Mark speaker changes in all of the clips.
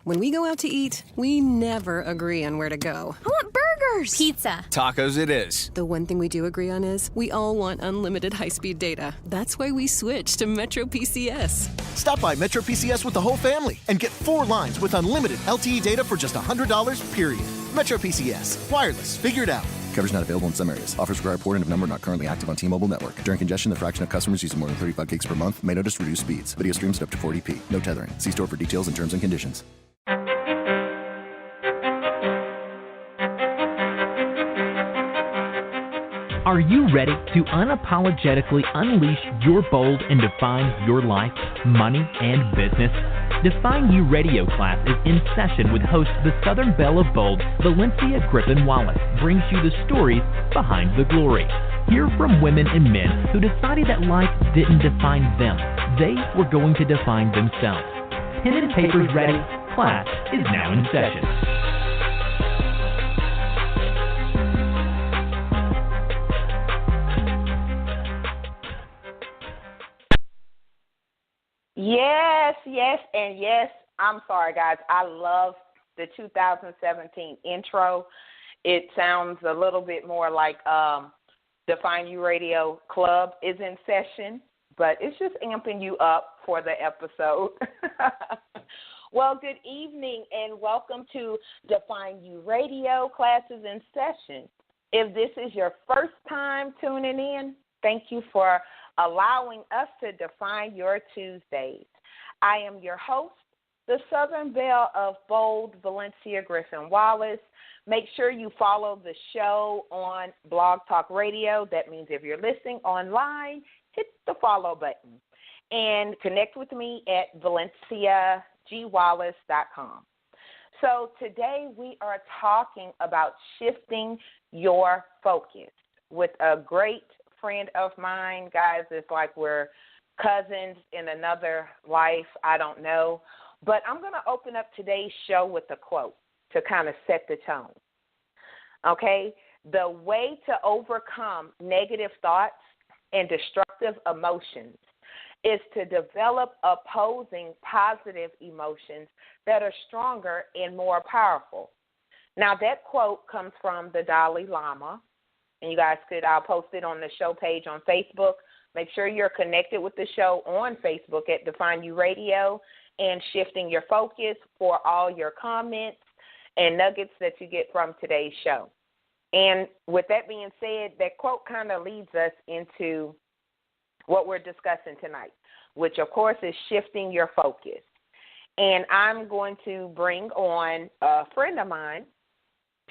Speaker 1: When we go out to eat, we never agree on where to go.
Speaker 2: I want burgers.
Speaker 3: Pizza.
Speaker 4: Tacos it is.
Speaker 1: The one thing we do agree on is we all want unlimited high-speed data. That's why we switched to Metro PCS.
Speaker 5: Stop by Metro PCS with the whole family and get 4 lines with unlimited LTE data for just $100, period. Metro PCS. Wireless. Figure it out.
Speaker 6: Coverage not available in some areas. Offers require port and of number not currently active on T-Mobile network. During congestion, the fraction of customers using more than 35 gigs per month may notice reduced speeds. Video streams at up to 40p. No tethering. See store for details and terms and conditions.
Speaker 7: Are you ready to unapologetically unleash your bold and define your life, money, and business? Define You Radio class is in session with host the Southern Belle of Bold, Valencia Griffin-Wallace, brings you the stories behind the glory. Hear from women and men who decided that life didn't define them. They were going to define themselves. Pen and papers ready. Class is now in session.
Speaker 8: Yes, and yes. I'm sorry, guys. I love the 2017 intro. It sounds a little bit more like Define You Radio Club is in session, but it's just amping you up for the episode. Well, good evening, and welcome to Define You Radio Classes in Session. If this is your first time tuning in, thank you for allowing us to define your Tuesdays. I am your host, the Southern Belle of Bold, Valencia Griffin-Wallace. Make sure you follow the show on Blog Talk Radio. That means if you're listening online, hit the follow button. And connect with me at valenciagwallace.com. So today we are talking about shifting your focus with a great friend of mine. Guys, it's like we're cousins in another life. I don't know. But I'm going to open up today's show with a quote to kind of set the tone. Okay? The way to overcome negative thoughts and destructive emotions is to develop opposing positive emotions that are stronger and more powerful. Now, that quote comes from the Dalai Lama. And you guys I'll post it on the show page on Facebook. Make sure you're connected with the show on Facebook at Define You Radio and Shifting Your Focus for all your comments and nuggets that you get from today's show. And with that being said, that quote kind of leads us into what we're discussing tonight, which, of course, is shifting your focus. And I'm going to bring on a friend of mine.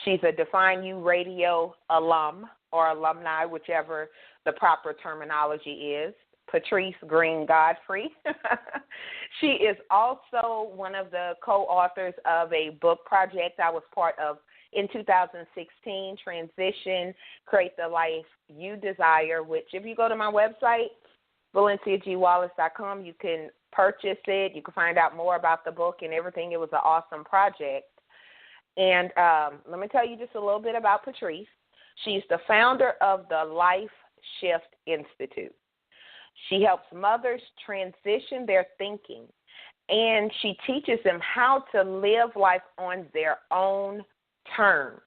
Speaker 8: She's a Define You Radio alum or alumni, whichever the proper terminology is, Patrice Green-Godfrey. She is also one of the co-authors of a book project I was part of in 2016, Transition, Create the Life You Desire, which if you go to my website, valenciagwallace.com, you can purchase it. You can find out more about the book and everything. It was an awesome project. And let me tell you just a little bit about Patrice. She's the founder of the Life Shift Institute. She helps mothers transition their thinking, and she teaches them how to live life on their own terms.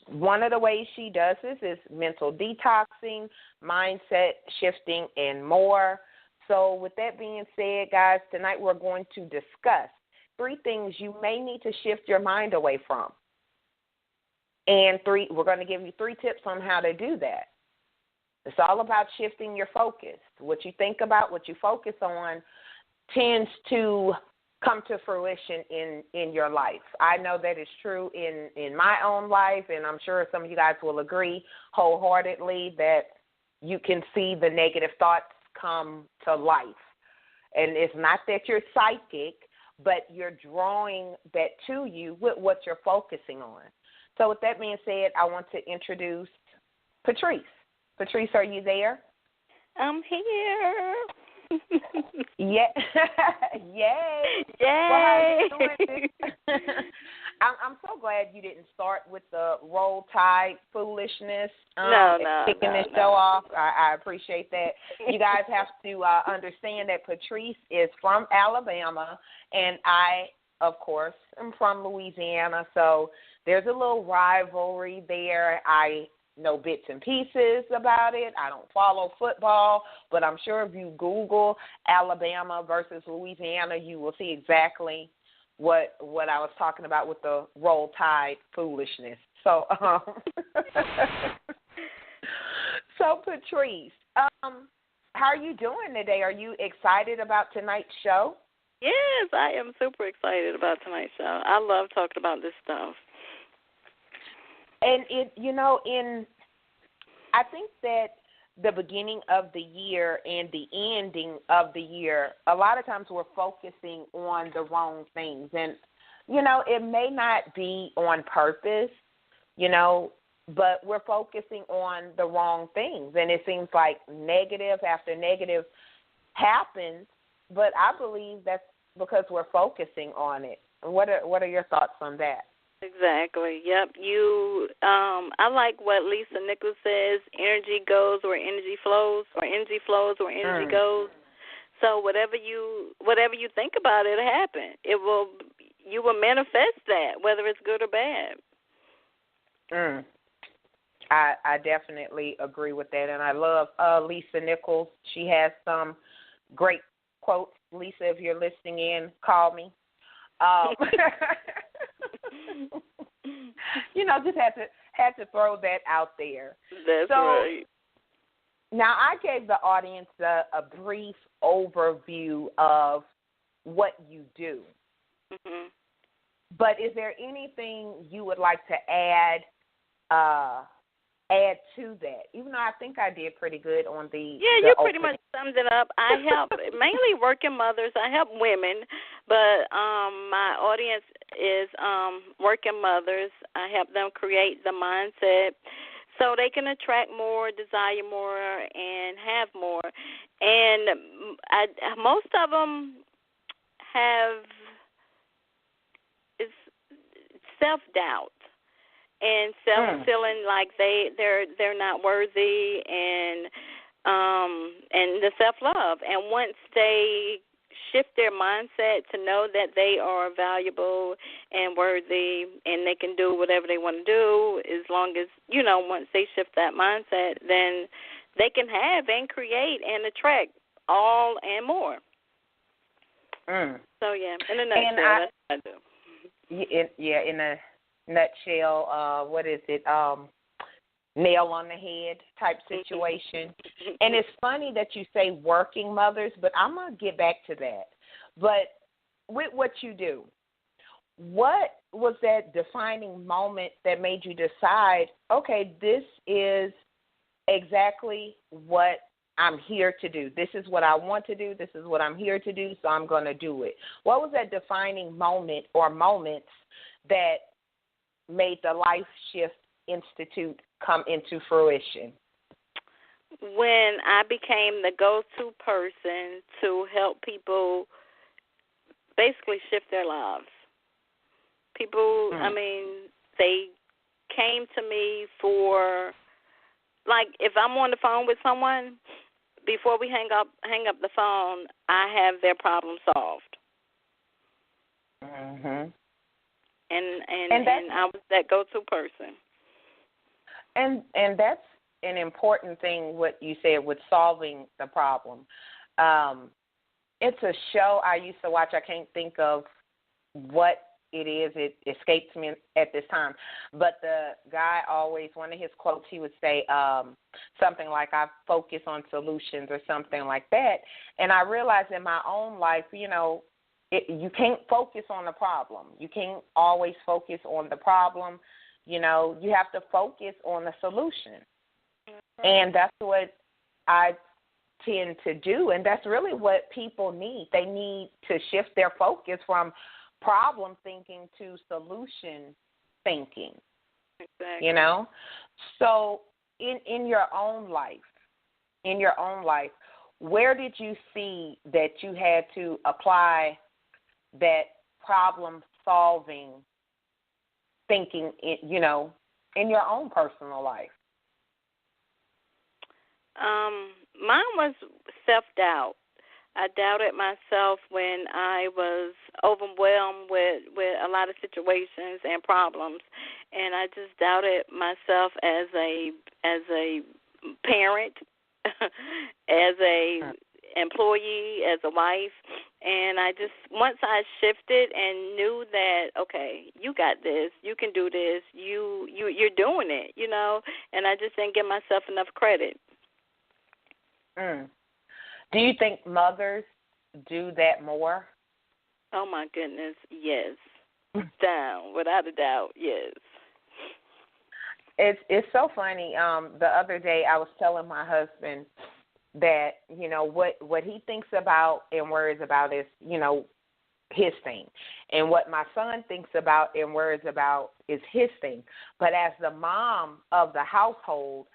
Speaker 8: One of the ways she does this is mental detoxing, mindset shifting, and more. So with that being said, guys, tonight we're going to discuss 3 things you may need to shift your mind away from. And we're going to give you 3 tips on how to do that. It's all about shifting your focus. What you think about, what you focus on, tends to come to fruition in your life. I know that is true in my own life, and I'm sure some of you guys will agree wholeheartedly that you can see the negative thoughts come to life. And it's not that you're psychic, but you're drawing that to you with what you're focusing on. So with that being said, I want to introduce Patrice. Patrice, are you there?
Speaker 9: I'm here.
Speaker 8: Yeah. Yay.
Speaker 9: Yay.
Speaker 8: Well, how you doing? I'm so glad you didn't start with the Roll Tide foolishness. Kicking this show off. I appreciate that. You guys have to understand that Patrice is from Alabama, and I of course, am from Louisiana, so there's a little rivalry there. I know bits and pieces about it. I don't follow football, but I'm sure if you Google Alabama versus Louisiana, you will see exactly what I was talking about with the Roll Tide foolishness. So, so Patrice, how are you doing today? Are you excited about tonight's show?
Speaker 9: Yes, I am super excited about tonight's show. I love talking about this stuff.
Speaker 8: And I think that the beginning of the year and the ending of the year, a lot of times we're focusing on the wrong things. And, it may not be on purpose, but we're focusing on the wrong things. And it seems like negative after negative happens, but I believe that's because we're focusing on it. What are your thoughts on that?
Speaker 9: Exactly. Yep. I like what Lisa Nichols says, energy goes where energy flows, or energy flows where energy goes. So whatever you think about, it'll happen. You will manifest that, whether it's good or bad.
Speaker 8: I definitely agree with that, and I love Lisa Nichols. She has some great quotes. Lisa, if you're listening in, call me. Just had to throw that out there.
Speaker 9: That's right.
Speaker 8: Now, I gave the audience a brief overview of what you do.
Speaker 9: Mm-hmm.
Speaker 8: But is there anything you would like to add to that? Even though I think I did pretty good on the
Speaker 9: you pretty much summed it up. I help mainly working mothers. I help women, but my audience is working mothers. I help them create the mindset so they can attract more, desire more, and have more. And most of them have self-doubt and feeling like they're not worthy, and the self-love. And once they shift their mindset to know that they are valuable and worthy and they can do whatever they want to do, as long as, once they shift that mindset, then they can have and create and attract all and more. So, yeah, in a nutshell, that's what I do.
Speaker 8: In a nutshell, what is it? Nail on the head type situation. And it's funny that you say working mothers, but I'm going to get back to that. But with what you do, what was that defining moment that made you decide, okay, this is exactly what I'm here to do. This is what I want to do. This is what I'm here to do, so I'm going to do it. What was that defining moment or moments that made the Life Shift Institute come into fruition?
Speaker 9: When I became the go-to person to help people basically shift their lives. People, they came to me for, like, if I'm on the phone with someone, before we hang up the phone, I have their problem solved. And I was that go-to person.
Speaker 8: And that's an important thing, what you said with solving the problem. It's a show I used to watch. I can't think of what it is. It escapes me at this time. But the guy always, one of his quotes, he would say something like, I focus on solutions or something like that. And I realized in my own life, you can't focus on the problem. You can't always focus on the problem. You have to focus on the solution. And that's what I tend to do. And that's really what people need. They need to shift their focus from problem thinking to solution thinking.
Speaker 9: Exactly.
Speaker 8: So in your own life, where did you see that you had to apply that problem solving thinking, in your own personal life?
Speaker 9: Mine was self-doubt. I doubted myself when I was overwhelmed with a lot of situations and problems, and I just doubted myself as a parent, as a employee, as a wife, and I just, once I shifted and knew that, okay, you got this, you can do this, you're doing it, you know, and I just didn't give myself enough credit.
Speaker 8: Do you think mothers do that more?
Speaker 9: Oh, my goodness, yes. Down, without a doubt, yes.
Speaker 8: It's so funny. The other day I was telling my husband that, you know, what he thinks about and worries about is, you know, his thing. And what my son thinks about and worries about is his thing. But as the mom of the household,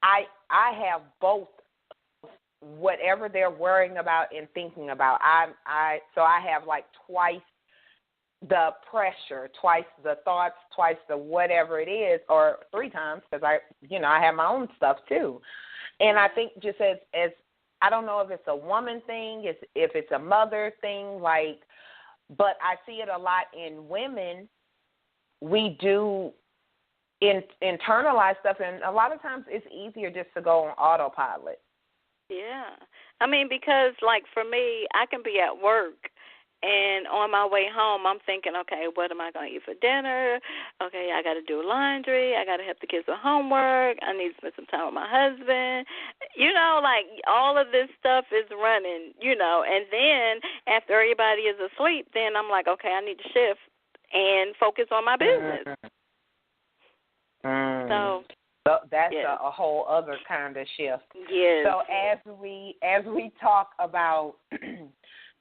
Speaker 8: I have both. Whatever they're worrying about and thinking about, so I have like twice the pressure, twice the thoughts, twice the whatever it is, or three times, because I have my own stuff too. And I think just as I don't know if it's a woman thing, if it's a mother thing, like, but I see it a lot in women. We do internalize stuff, and a lot of times it's easier just to go on autopilot.
Speaker 9: Yeah. I mean, because, like, for me, I can be at work, and on my way home, I'm thinking, okay, what am I going to eat for dinner? Okay, I got to do laundry. I got to help the kids with homework. I need to spend some time with my husband. You know, like, all of this stuff is running, you know, and then after everybody is asleep, then I'm like, okay, I need to shift and focus on my business. So that's a whole other kind of shift. Yes.
Speaker 8: So as we talk about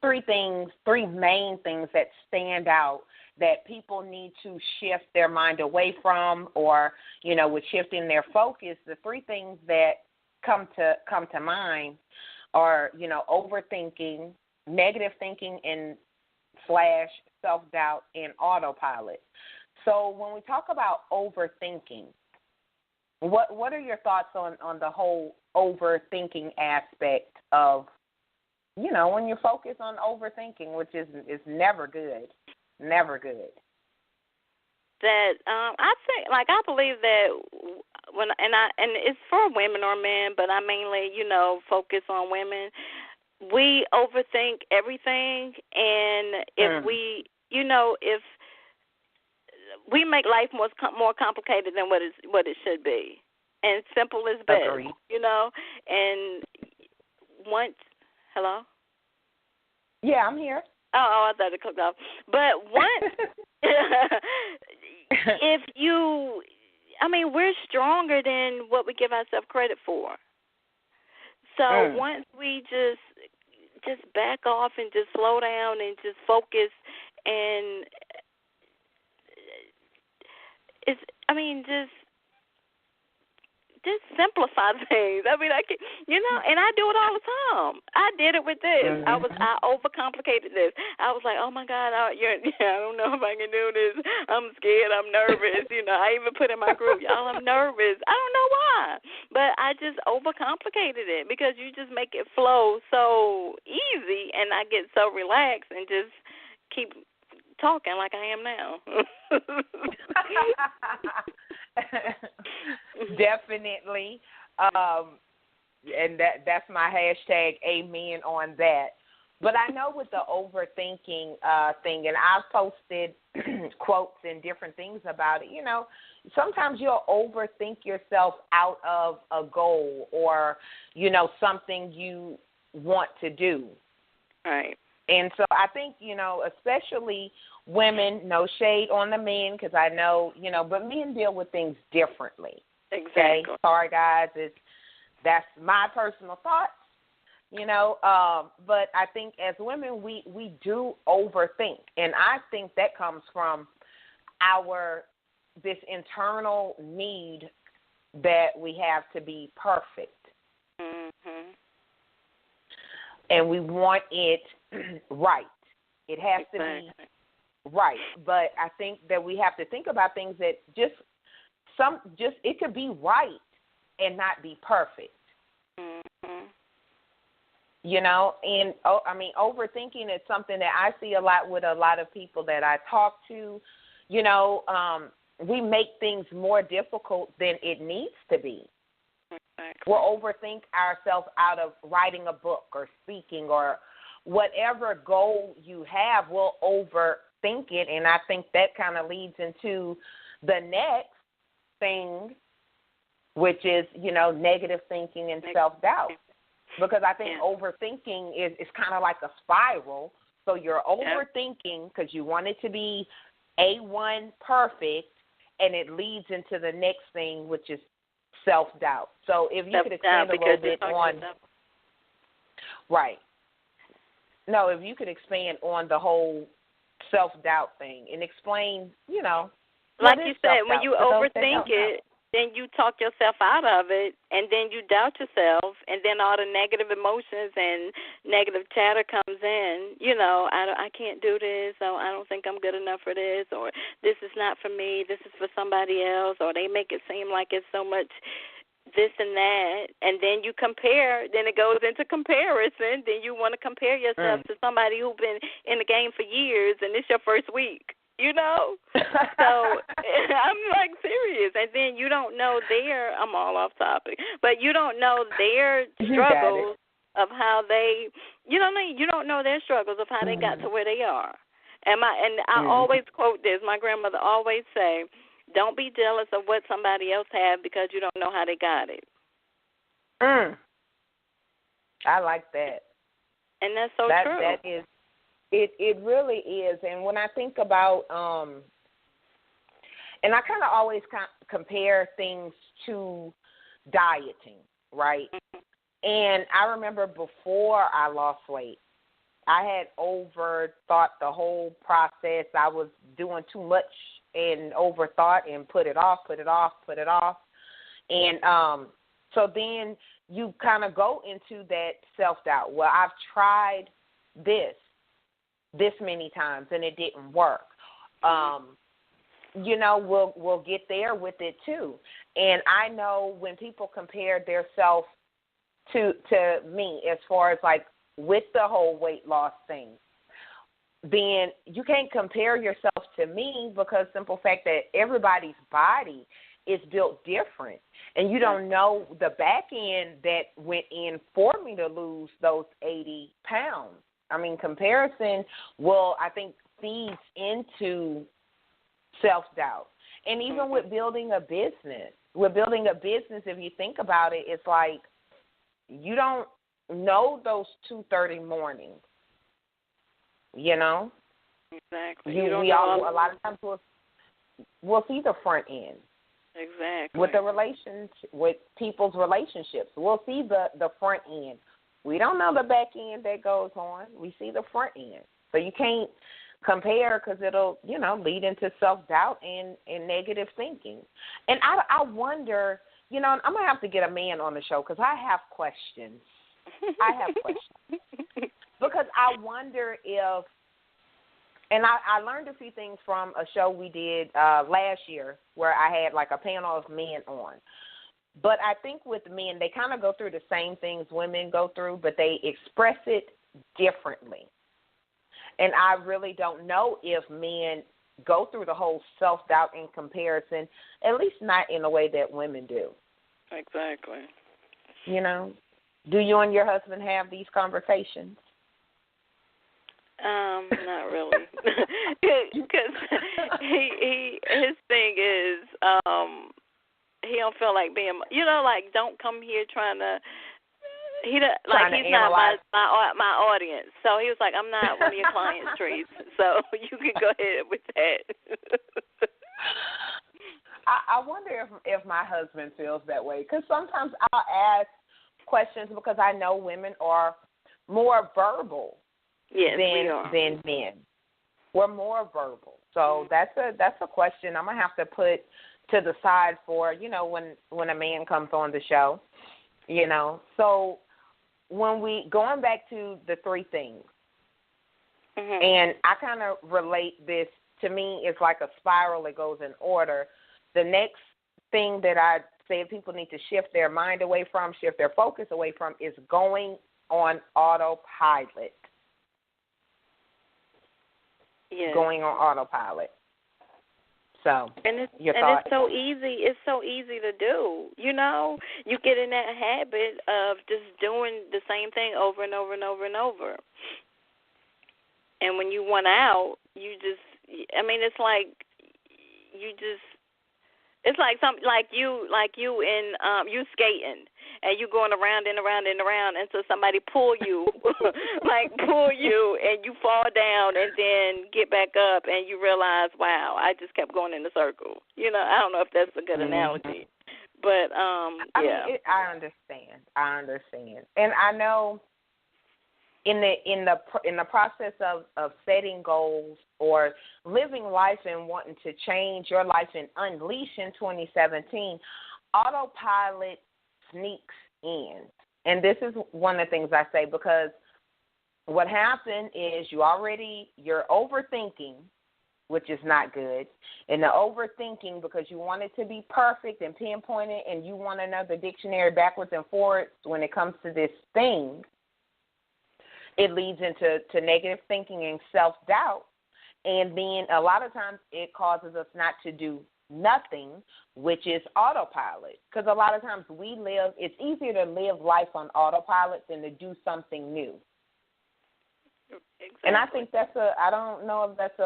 Speaker 8: three main things that stand out that people need to shift their mind away from, or, you know, with shifting their focus, the three things that come to mind are, you know, overthinking, negative thinking, and / self-doubt and autopilot. So when we talk about overthinking, what are your thoughts on the whole overthinking aspect of, you know, when you focus on overthinking, which is never good, never good.
Speaker 9: That I think, like, I believe that and it's for women or men, but I mainly, you know, focus on women. We overthink everything, and if we, you know, if we make life more complicated than what it should be, and simple is best.
Speaker 8: Agreed.
Speaker 9: You know. And once, hello.
Speaker 8: Yeah, I'm here.
Speaker 9: Oh, I thought it clicked off. But once, if you, I mean, we're stronger than what we give ourselves credit for. So once we just back off and just slow down and just focus, and just simplify things. I mean, you know, and I do it all the time. I did it with this. I overcomplicated this. I was like, oh my God, I don't know if I can do this. I'm scared. I'm nervous. You know, I even put in my group, y'all, I'm nervous. I don't know why, but I just overcomplicated it because you just make it flow so easy, and I get so relaxed and just keep talking like I am now.
Speaker 8: Definitely. And that's my hashtag, amen on that. But I know with the overthinking thing, and I've posted quotes and different things about it, you know, sometimes you'll overthink yourself out of a goal or, you know, something you want to do.
Speaker 9: Right.
Speaker 8: And so I think, you know, especially women, no shade on the men, because I know, you know, but men deal with things differently.
Speaker 9: Exactly.
Speaker 8: Okay? Sorry, guys. That's my personal thoughts, you know. But I think as women, we do overthink. And I think that comes from this internal need that we have to be perfect.
Speaker 9: Mm-hmm.
Speaker 8: And we want it right. It has to be right. But I think that we have to think about things that it could be right and not be perfect.
Speaker 9: Mm-hmm.
Speaker 8: You know, and overthinking is something that I see a lot with a lot of people that I talk to. You know, we make things more difficult than it needs to be.
Speaker 9: Exactly.
Speaker 8: We'll overthink ourselves out of writing a book or speaking or whatever goal you have. We'll overthink it, and I think that kind of leads into the next thing, which is, you know, negative thinking and self-doubt. Because I think overthinking is kind of like a spiral. So you're overthinking because you want it to be A1 perfect, and it leads into the next thing, which is self-doubt. So if you could expand a little bit on if you could expand on the whole self-doubt thing and explain, you know,
Speaker 9: like you said, when you overthink it, then you talk yourself out of it, and then you doubt yourself, and then all the negative emotions and negative chatter comes in. You know, I can't do this, or I don't think I'm good enough for this, or this is not for me, this is for somebody else, or they make it seem like it's so much this and that, and then you compare, then it goes into comparison, then you want to compare yourself to somebody who's been in the game for years, and it's your first week. You know? So I'm like serious. And then you don't know I'm all off topic, but you don't know their struggles of how they, you don't know their struggles of how they got to where they are. And I always quote this. My grandmother always say, don't be jealous of what somebody else had because you don't know how they got it.
Speaker 8: I like that.
Speaker 9: And that's so true.
Speaker 8: That is. It really is, and when I think about, and I kind of always compare things to dieting, right? And I remember before I lost weight, I had overthought the whole process. I was doing too much and overthought and put it off. And so then you kind of go into that self-doubt. Well, I've tried this many times and it didn't work. You know, we'll get there with it too. And I know when people compare their self to me as far as like with the whole weight loss thing, then you can't compare yourself to me because simple fact that everybody's body is built different. And you don't know the back end that went in for me to lose those 80 pounds. I mean, comparison I think, feeds into self-doubt. And even with building a business, if you think about it, it's like you don't know those 2:30 mornings, you know?
Speaker 9: Exactly.
Speaker 8: A lot of times we'll see the front end.
Speaker 9: Exactly.
Speaker 8: With people's relationships, we'll see the front end. We don't know the back end that goes on. We see the front end. So you can't compare because it'll, you know, lead into self-doubt and negative thinking. And I wonder, you know, I'm going to have to get a man on the show because I have questions. Because I wonder if, and I learned a few things from a show we did last year where I had like a panel of men on. But I think with men, they kind of go through the same things women go through, but they express it differently. And I really don't know if men go through the whole self-doubt and comparison, at least not in the way that women do.
Speaker 9: Exactly.
Speaker 8: You know, do you and your husband have these conversations?
Speaker 9: Not really. Because his thing is, he don't feel like being, you know, like don't come here trying to. He's not my audience. So he was like, I'm not one of your clients, Trees. So you can go ahead with that.
Speaker 8: I wonder if my husband feels that way because sometimes I'll ask questions because I know women are more verbal than men. We're more verbal. So that's a question I'm gonna have to put to the side for, you know, when a man comes on the show, you know. So when going back to the three things, and I kind of relate this, to me, it's like a spiral that goes in order. The next thing that I say people need to shift their mind away from, shift their focus away from, is going on autopilot.
Speaker 9: Yes.
Speaker 8: Going on autopilot. So,
Speaker 9: it's so easy. It's so easy to do. You know, you get in that habit of just doing the same thing over and over and over and over. And when you want out, you just, I mean, it's like you just, it's like you you skating and you going around and around and around until somebody pull you, and you fall down and then get back up and you realize, wow, I just kept going in a circle. You know, I don't know if that's a good analogy, but yeah.
Speaker 8: I understand, and I know in the process of setting goals or living life and wanting to change your life and unleash in 2017, autopilot sneaks in. And this is one of the things I say, because what happened is you're overthinking, which is not good. And the overthinking, because you want it to be perfect and pinpointed and you want another dictionary backwards and forwards when it comes to this thing, it leads into negative thinking and self-doubt. And then a lot of times it causes us not to do nothing, which is autopilot. Because a lot of times it's easier to live life on autopilot than to do something new. Exactly. And I think I don't know if that's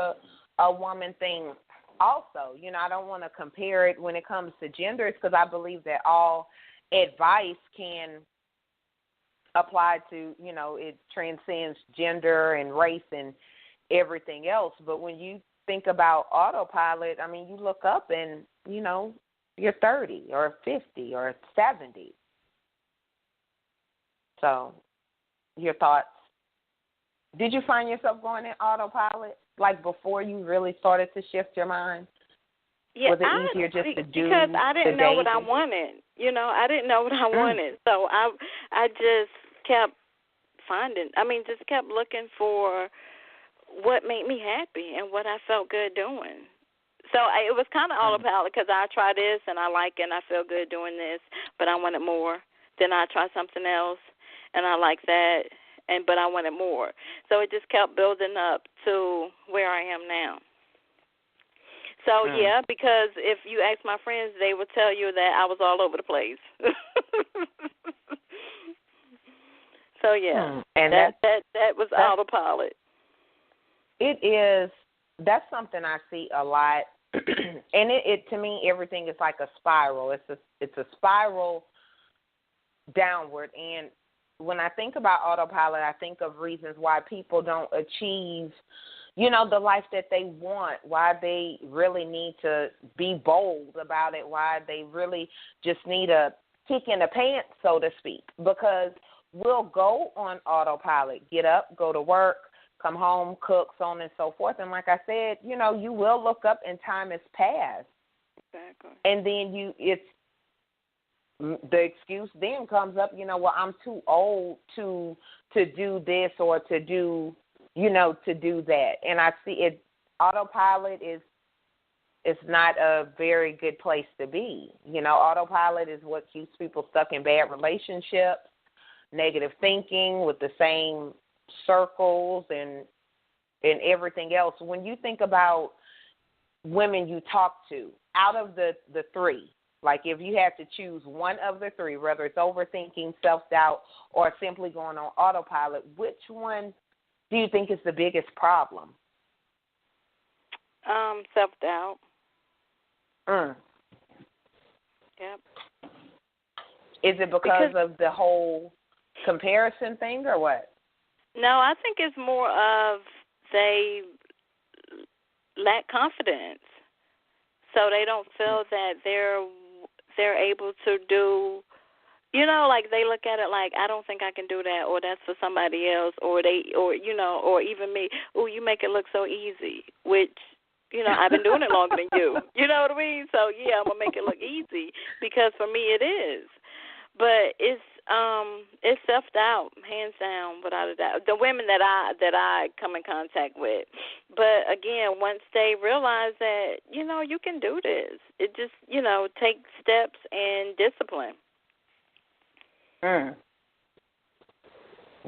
Speaker 8: a woman thing also. You know, I don't want to compare it when it comes to genders, because I believe that all advice can apply to, you know, it transcends gender and race and everything else. But when you think about autopilot, I mean, you look up and, you know, you're 30 or 50 or 70. So, your thoughts? Did you find yourself going in autopilot, like before you really started to shift your mind?
Speaker 9: Yeah,
Speaker 8: was it easier just to do?
Speaker 9: Because I didn't know what I wanted. You know, I didn't know what I wanted. So I just kept just kept looking for what made me happy and what I felt good doing. So it was kind of autopilot, because I try this and I like it and I feel good doing this, but I wanted more. Then I try something else and I like that, but I wanted more. So it just kept building up to where I am now. So, yeah, because if you ask my friends, they would tell you that I was all over the place. So, yeah, and that was autopilot.
Speaker 8: It is. That's something I see a lot. And it to me, everything is like a spiral. It's a spiral downward. And when I think about autopilot, I think of reasons why people don't achieve, you know, the life that they want, why they really need to be bold about it, why they really just need a kick in the pants, so to speak, because we'll go on autopilot, get up, go to work, come home, cook, so on and so forth. And like I said, you know, you will look up and time has passed.
Speaker 9: Exactly.
Speaker 8: And then the excuse then comes up, you know, well, I'm too old to do this or to do, you know, to do that. And I see it, autopilot is not a very good place to be. You know, autopilot is what keeps people stuck in bad relationships, negative thinking with the same circles and everything else. When you think about women you talk to, out of the three, like if you had to choose one of the three, whether it's overthinking, self-doubt, or simply going on autopilot, which one do you think is the biggest problem?
Speaker 9: Self-doubt. Yep.
Speaker 8: Is it because of the whole comparison thing or what?
Speaker 9: No, I think it's more of they lack confidence. So they don't feel that they're able to do, you know, like they look at it like, I don't think I can do that, or that's for somebody else, or you know, or even me, oh, you make it look so easy, which, you know, I've been doing it longer than you. You know what I mean? So, yeah, I'm going to make it look easy, because for me it is. But it's self-doubt, hands down, without a doubt. The women that I come in contact with. But, again, once they realize that, you know, you can do this, it just, you know, take steps and discipline.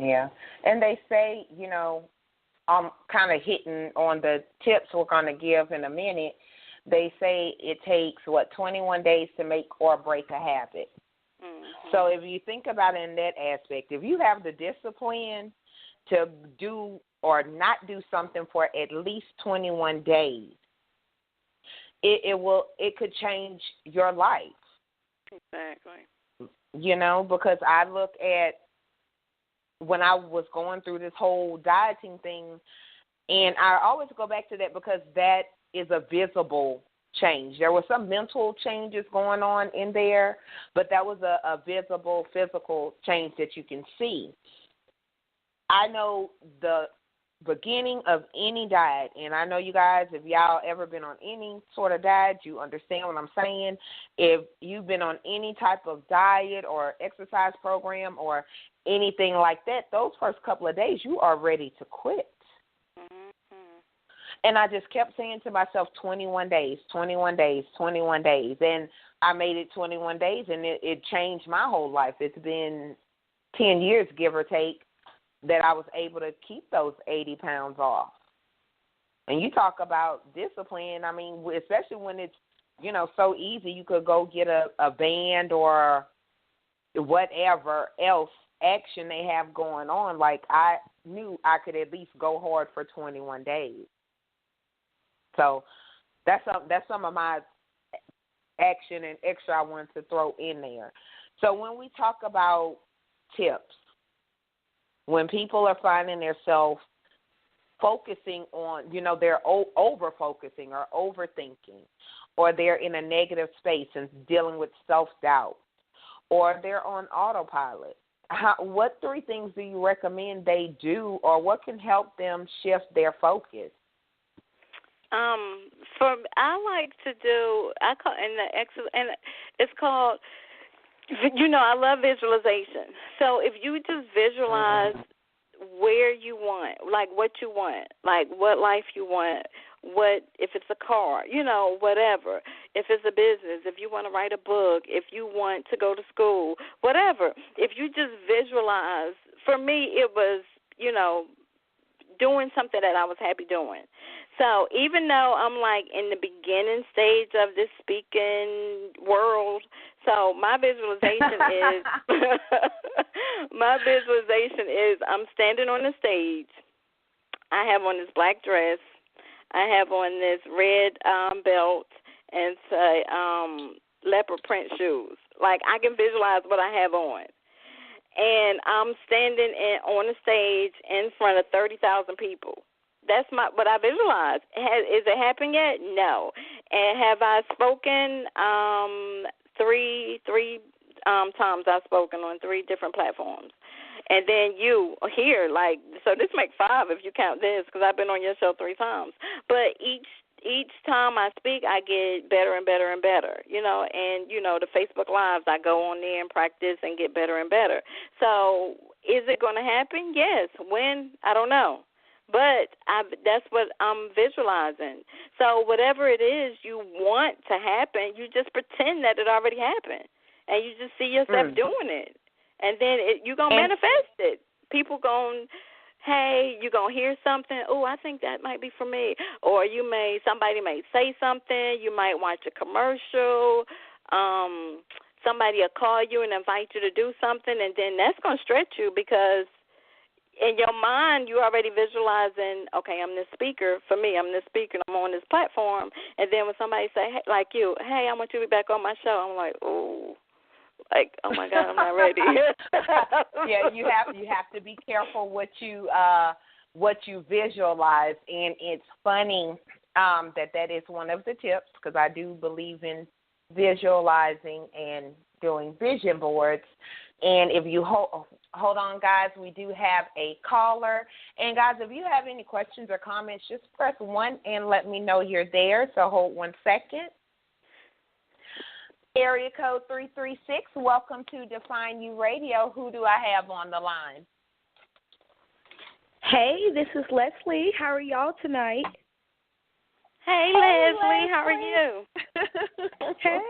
Speaker 8: Yeah. And they say, you know, I'm kind of hitting on the tips we're going to give in a minute. They say it takes, 21 days to make or break a habit. Mm-hmm. So if you think about it in that aspect, if you have the discipline to do or not do something for at least 21 days, it could change your life.
Speaker 9: Exactly.
Speaker 8: You know, because I look at when I was going through this whole dieting thing, and I always go back to that because that is a visible change. There were some mental changes going on in there, but that was a visible physical change that you can see. I know the beginning of any diet, and I know you guys, if y'all ever been on any sort of diet, you understand what I'm saying. If you've been on any type of diet or exercise program or anything like that, those first couple of days, you are ready to quit. Mm-hmm. And I just kept saying to myself, 21 days, 21 days, 21 days. And I made it 21 days, and it changed my whole life. It's been 10 years, give or take, that I was able to keep those 80 pounds off. And you talk about discipline, I mean, especially when it's, you know, so easy, you could go get a band or whatever else action they have going on. Like, I knew I could at least go hard for 21 days. So that's some of my action and extra I wanted to throw in there. So when we talk about tips, when people are finding themselves focusing on, you know, they're over-focusing or overthinking, or they're in a negative space and dealing with self-doubt, or they're on autopilot, what 3 things do you recommend they do, or what can help them shift their focus?
Speaker 9: I like to do, and it's called, you know, I love visualization. So if you just visualize where you want, like what you want, like what life you want, what if it's a car, you know, whatever. If it's a business, if you want to write a book, if you want to go to school, whatever. If you just visualize, for me it was, you know, doing something that I was happy doing. So even though I'm like in the beginning stage of this speaking world, so my visualization is I'm standing on the stage. I have on this black dress. I have on this red belt and leopard print shoes. Like, I can visualize what I have on. And I'm standing on the stage in front of 30,000 people. That's what I visualize. Is it happened yet? No. And have I spoken three times? I've spoken on 3 different platforms. And then you here, like, so this makes 5 if you count this, because I've been on your show 3 times. But each time I speak, I get better and better and better, you know. And, you know, the Facebook Lives, I go on there and practice and get better and better. So is it going to happen? Yes. When? I don't know. But that's what I'm visualizing. So whatever it is you want to happen, you just pretend that it already happened. And you just see yourself doing it. And then you're going to manifest it. People going, hey, you're going to hear something. Oh, I think that might be for me. Or somebody may say something. You might watch a commercial. Somebody will call you and invite you to do something. And then that's going to stretch you, because in your mind, you're already visualizing, okay, I'm this speaker. For me, I'm this speaker, and I'm on this platform. And then when somebody say, hey, like you, hey, I want you to be back on my show, I'm like, oh. Like, oh my God, I'm not ready.
Speaker 8: Yeah, you have to be careful what you visualize, and it's funny that is one of the tips, because I do believe in visualizing and doing vision boards. And if you hold on, guys, we do have a caller. And guys, if you have any questions or comments, just press 1 and let me know you're there. So hold 1 second. Area code 336, welcome to Define You Radio. Who do I have on the line?
Speaker 2: Hey, this is Leslie. How are y'all tonight?
Speaker 9: Hey, Leslie. How are you?
Speaker 2: Hey.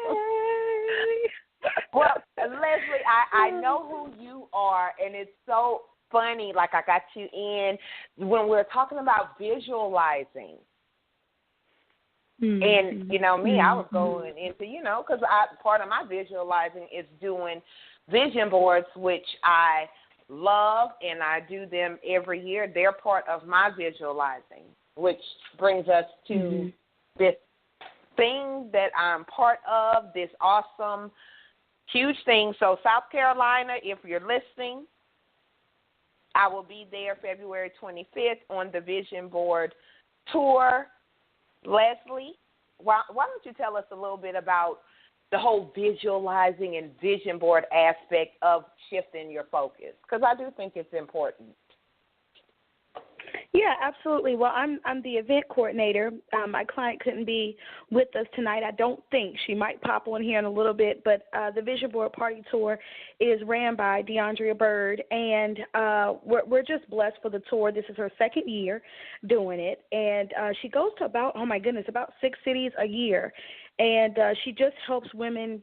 Speaker 8: Well, Leslie, I know who you are, and it's so funny, like I got you in when we're talking about visualizing.
Speaker 2: Mm-hmm.
Speaker 8: And, I was going into, because part of my visualizing is doing vision boards, which I love, and I do them every year. They're part of my visualizing, which brings us to this thing that I'm part of, this awesome, huge thing. So South Carolina, if you're listening, I will be there February 25th on the Vision Board Tour. Leslie, why don't you tell us a little bit about the whole visualizing and vision board aspect of shifting your focus? Because I do think it's important.
Speaker 2: Yeah, absolutely. Well, I'm the event coordinator. My client couldn't be with us tonight. I don't think. She might pop on here in a little bit, but the Vision Board Party Tour is ran by DeAndrea Bird, and we're just blessed for the tour. This is her second year doing it, and she goes to about 6 cities a year, and she just helps women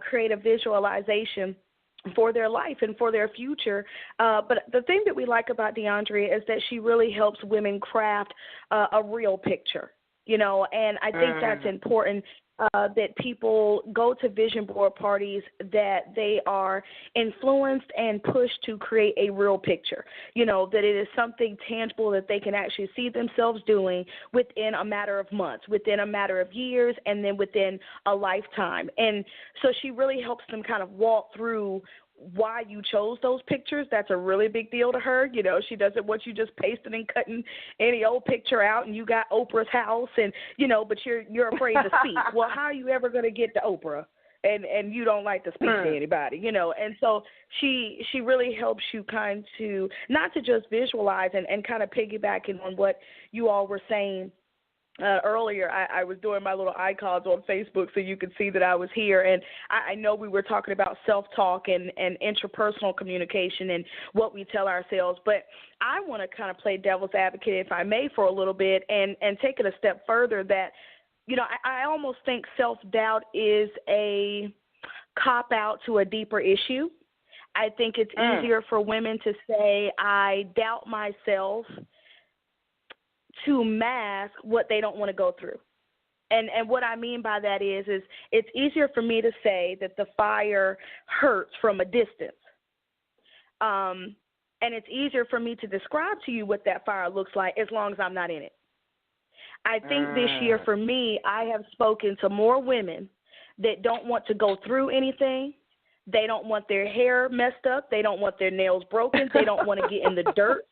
Speaker 2: create a visualization for their life and for their future. But the thing that we like about DeAndrea is that she really helps women craft a real picture, and I think that's important, that people go to vision board parties, that they are influenced and pushed to create a real picture, that it is something tangible that they can actually see themselves doing within a matter of months, within a matter of years, and then within a lifetime. And so she really helps them kind of walk through why you chose those pictures. That's a really big deal to her. She doesn't want you just pasting and cutting any old picture out and you got Oprah's house and, but you're afraid to speak. Well, how are you ever going to get to Oprah and you don't like to speak to anybody, And so she really helps you kind to, not to just visualize and kind of piggybacking on what you all were saying earlier. I was doing my little icons on Facebook so you could see that I was here, and I know we were talking about self-talk and interpersonal communication and what we tell ourselves, but I want to kind of play devil's advocate, if I may, for a little bit and take it a step further that, I almost think self-doubt is a cop-out to a deeper issue. I think it's easier for women to say, I doubt myself, to mask what they don't want to go through. And what I mean by that is it's easier for me to say that the fire hurts from a distance. And it's easier for me to describe to you what that fire looks like as long as I'm not in it. I think this year for me, I have spoken to more women that don't want to go through anything. They don't want their hair messed up. They don't want their nails broken. They don't want to get in the dirt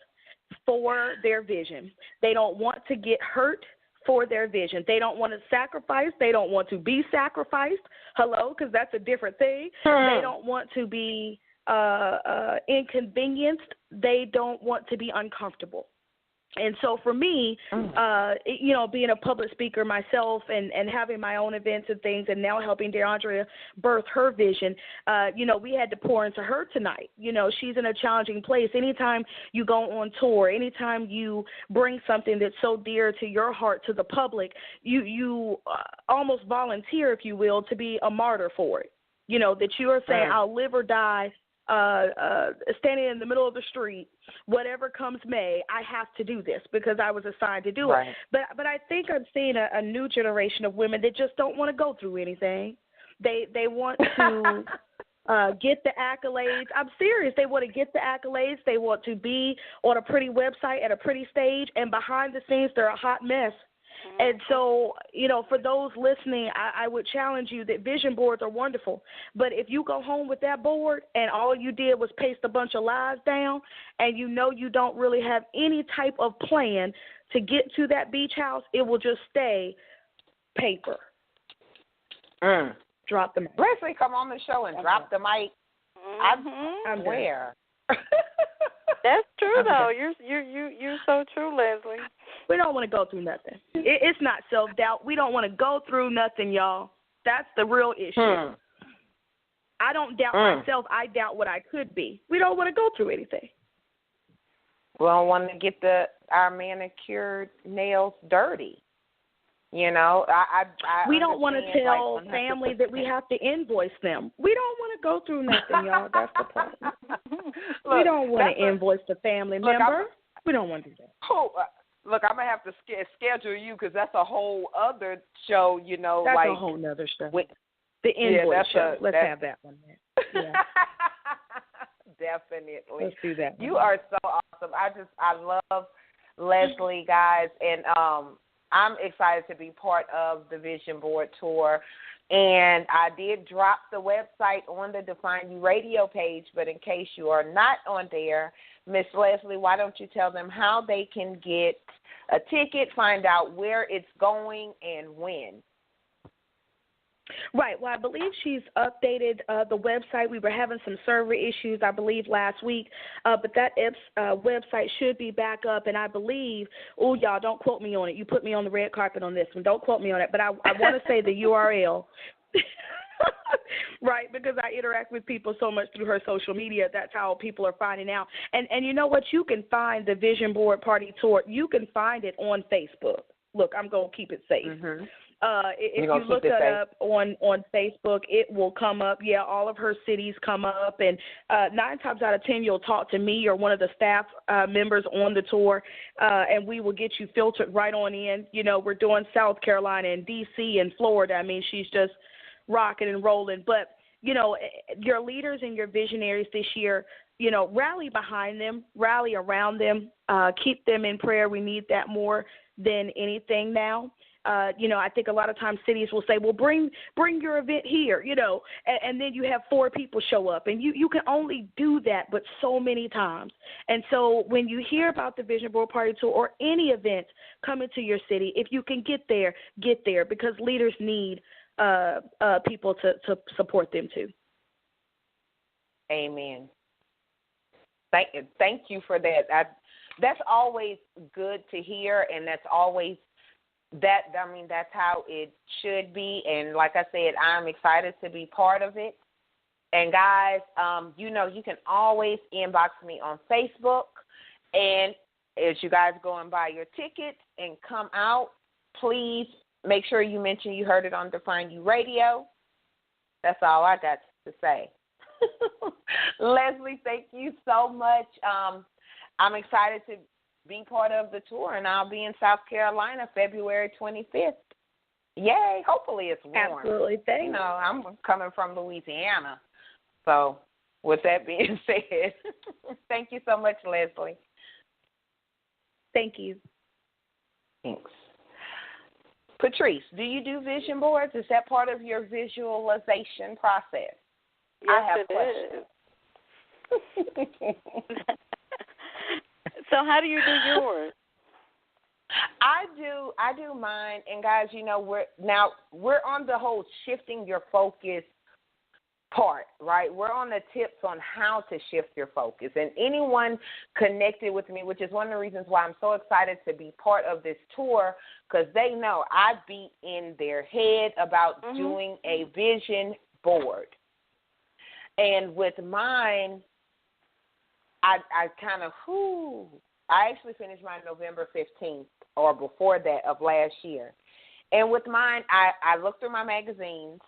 Speaker 2: for their vision. They don't want to get hurt for their vision. They don't want to sacrifice. They don't want to be sacrificed. Hello, because that's a different thing. They don't want to be inconvenienced. They don't want to be uncomfortable. And so for me, being a public speaker myself and having my own events and things and now helping DeAndrea birth her vision, we had to pour into her tonight. She's in a challenging place. Anytime you go on tour, anytime you bring something that's so dear to your heart to the public, you almost volunteer, if you will, to be a martyr for it. That you are saying, I'll live or die standing in the middle of the street, whatever comes may, I have to do this because I was assigned to do it. But I think I'm seeing a new generation of women that just don't want to go through anything. They want to get the accolades. I'm serious. They want to get the accolades. They want to be on a pretty website at a pretty stage, and behind the scenes they're a hot mess. And so, for those listening, I would challenge you that vision boards are wonderful. But if you go home with that board and all you did was paste a bunch of lies down and you don't really have any type of plan to get to that beach house, it will just stay paper. Drop the mic.
Speaker 8: Leslie, come on the show and drop the mic. I swear.
Speaker 9: That's true, though. You're so true, Leslie.
Speaker 2: We don't want to go through nothing. It's not self-doubt. We don't want to go through nothing, y'all. That's the real issue. I don't doubt myself. I doubt what I could be. We don't want to go through anything.
Speaker 8: We don't want to get our manicured nails dirty. You know, I
Speaker 2: we don't want to tell
Speaker 8: like
Speaker 2: family that we have to invoice them. We don't want to go through nothing, y'all. That's the problem. We don't want to invoice the family member. We don't want to do that.
Speaker 8: Look, I'm going to have to schedule you because that's a whole other show, you know.
Speaker 2: That's
Speaker 8: like,
Speaker 2: a whole nother show. The invoice show. Let's have that one there. Yeah.
Speaker 8: Definitely.
Speaker 2: Let's do that one.
Speaker 8: You are so awesome. I love Leslie, guys, and I'm excited to be part of the Vision Board Tour. And I did drop the website on the Define You Radio page, but in case you are not on there, Miss Leslie, why don't you tell them how they can get a ticket, find out where it's going, and when?
Speaker 2: Right. Well, I believe she's updated the website. We were having some server issues, I believe, last week, but that website should be back up. And I believe, y'all, don't quote me on it. You put me on the red carpet on this one. Don't quote me on it. But I want to say the URL. Right, because I interact with people so much through her social media. That's how people are finding out. And you know what? You can find the Vision Board Party Tour. You can find it on Facebook. Look, I'm going to keep it safe.
Speaker 8: Mm-hmm.
Speaker 2: If you look it up on Facebook, it will come up. Yeah, all of her cities come up. And 9 times out of 10, you'll talk to me or one of the staff members on the tour, and we will get you filtered right on in. You know, we're doing South Carolina and D.C. and Florida. I mean, she's just rocking and rolling. But, you know, your leaders and your visionaries this year, you know, rally behind them, rally around them, keep them in prayer. We need that more than anything now. You know, I think a lot of times cities will say, well, bring your event here, you know, and then you have 4 people show up. And you can only do that but so many times. And so when you hear about the Vision Board Party Tour or any event coming to your city, if you can get there because leaders need people to support them too.
Speaker 8: Amen. Thank you for that. That's always good to hear, and that's always that's how it should be. And like I said, I'm excited to be part of it. And guys, you know, you can always inbox me on Facebook. And as you guys go and buy your tickets and come out, please make sure you mention you heard it on Define You Radio. That's all I got to say. Leslie, thank you so much. I'm excited to be part of the tour, and I'll be in South Carolina February 25th. Yay, hopefully it's warm.
Speaker 2: Absolutely, thanks.
Speaker 8: You know, I'm coming from Louisiana. So with that being said, thank you so much, Leslie.
Speaker 2: Thank you.
Speaker 8: Thanks. Patrice, do you do vision boards? Is that part of your visualization process?
Speaker 9: Yes,
Speaker 8: I have
Speaker 9: questions. So how do you do yours?
Speaker 8: I do mine, and guys, you know, we're on the whole shifting your focus part, right? We're on the tips on how to shift your focus, and anyone connected with me, which is one of the reasons why I'm so excited to be part of this tour, because they know I beat in their head about doing a vision board. And with mine, I actually finished mine November 15th or before that of last year. And with mine, I look through my magazines.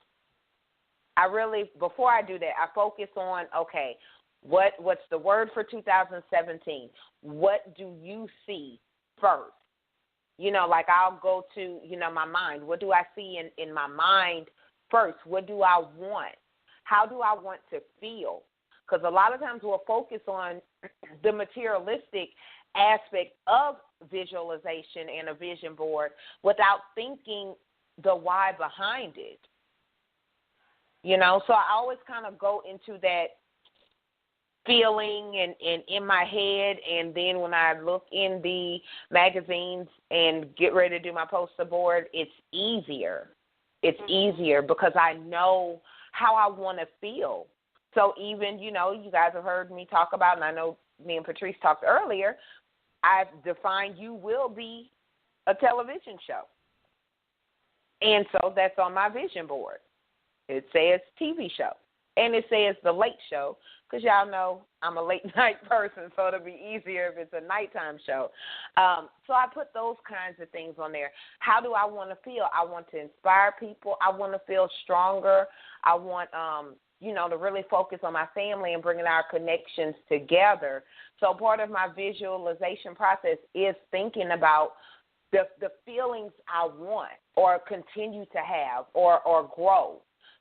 Speaker 8: Before I do that, I focus on, okay, what's the word for 2017? What do you see first? You know, like I'll go to, you know, my mind. What do I see in my mind first? What do I want? How do I want to feel? Because a lot of times we'll focus on the materialistic aspect of visualization and a vision board without thinking the why behind it. You know, so I always kind of go into that feeling and in my head, and then when I look in the magazines and get ready to do my poster board, it's easier. It's easier because I know how I want to feel. So even, you know, you guys have heard me talk about, and I know me and Patrice talked earlier, I've defined you will be a television show. And so that's on my vision board. It says TV show. And it says The Late Show because y'all know I'm a late-night person, so it'll be easier if it's a nighttime show. So I put those kinds of things on there. How do I want to feel? I want to inspire people. I want to feel stronger. I want, to really focus on my family and bringing our connections together. So part of my visualization process is thinking about the feelings I want or continue to have or grow.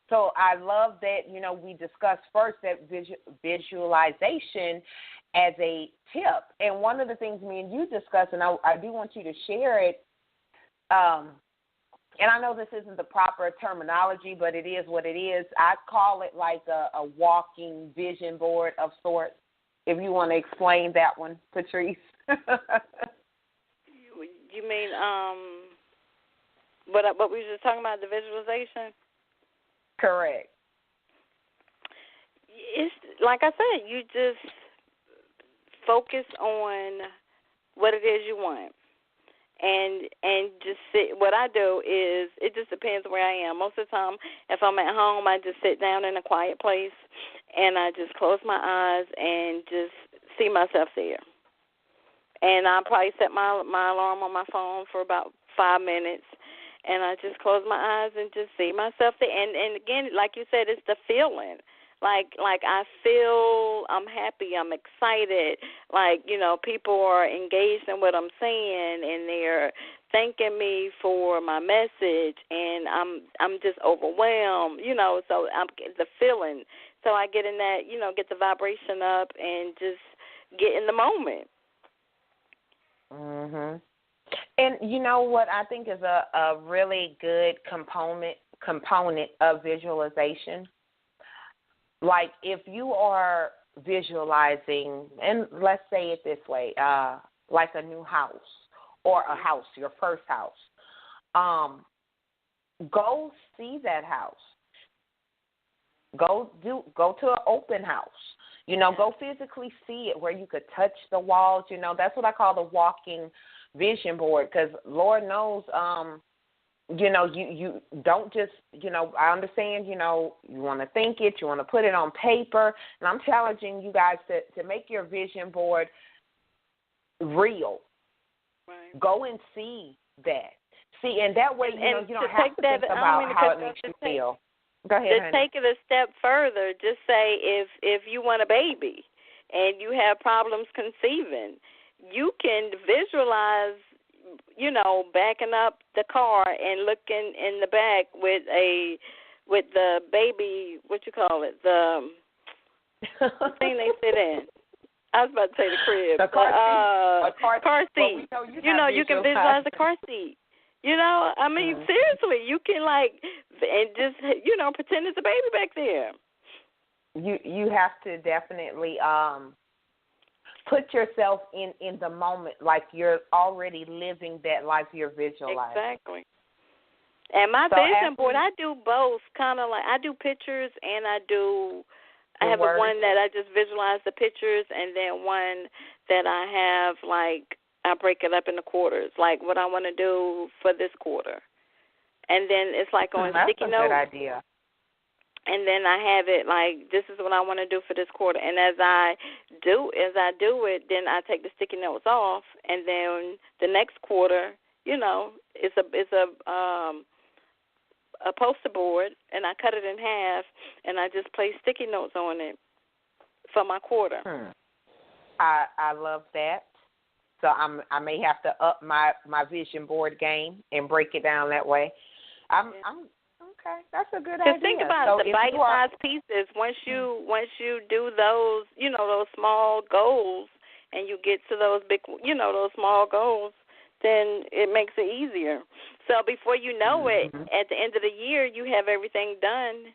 Speaker 8: So I love that, we discussed first that visualization as a tip. And one of the things me and you discussed, and I do want you to share it, and I know this isn't the proper terminology, but it is what it is. I call it like a walking vision board of sorts, if you want to explain that one, Patrice.
Speaker 9: You mean what we were just talking about, the visualization?
Speaker 8: Correct.
Speaker 9: It's like I said, you just focus on what it is you want, and just sit. What I do is, it just depends where I am. Most of the time, if I'm at home, I just sit down in a quiet place, and I just close my eyes and just see myself there. And I probably set my alarm on my phone for about 5 minutes, and I just close my eyes and just see myself there. And again, like you said, it's the feeling. Like I feel I'm happy, I'm excited. Like, people are engaged in what I'm saying, and they're thanking me for my message, and I'm just overwhelmed. So I'm the feeling. So I get in that, get the vibration up and just get in the moment.
Speaker 8: Mhm. And you know what I think is a really good component of visualization? Like if you are visualizing, and let's say it this way, like a new house or a house, your first house, go see that house. Go to an open house. Go physically see it where you could touch the walls. That's what I call the walking vision board, because Lord knows, you don't just, I understand, you want to think it, you want to put it on paper, and I'm challenging you guys to make your vision board real. Right. Go and see that. See, and that way, you don't have to think about how it makes you feel. Go ahead, honey.
Speaker 9: Take it a step further, just say if you want a baby and you have problems conceiving, you can visualize, backing up the car and looking in the back with the baby, what you call it, the thing they sit in. I was about to say the crib.
Speaker 8: The car seat.
Speaker 9: Well, you can visualize the car seat. Seriously, you can and just, pretend it's a baby back there.
Speaker 8: You have to definitely put yourself in the moment, like you're already living that life you're visualizing.
Speaker 9: Exactly. And my vision board, I do both, kind of like I do pictures and I have one that I just visualize the pictures, and then one that I have I break it up into quarters, like what I want to do for this quarter. And then it's like on sticky notes.
Speaker 8: That's a good idea.
Speaker 9: And then I have it this is what I want to do for this quarter. And as I do it, then I take the sticky notes off, and then the next quarter, it's a poster board, and I cut it in half, and I just place sticky notes on it for my quarter.
Speaker 8: I love that. So I may have to up my vision board game and break it down that way. I'm okay. That's a good idea.
Speaker 9: Just think about the bite-sized pieces. Once you do those, those small goals, and you get to those big, those small goals, then it makes it easier. So before you know it, at the end of the year, you have everything done.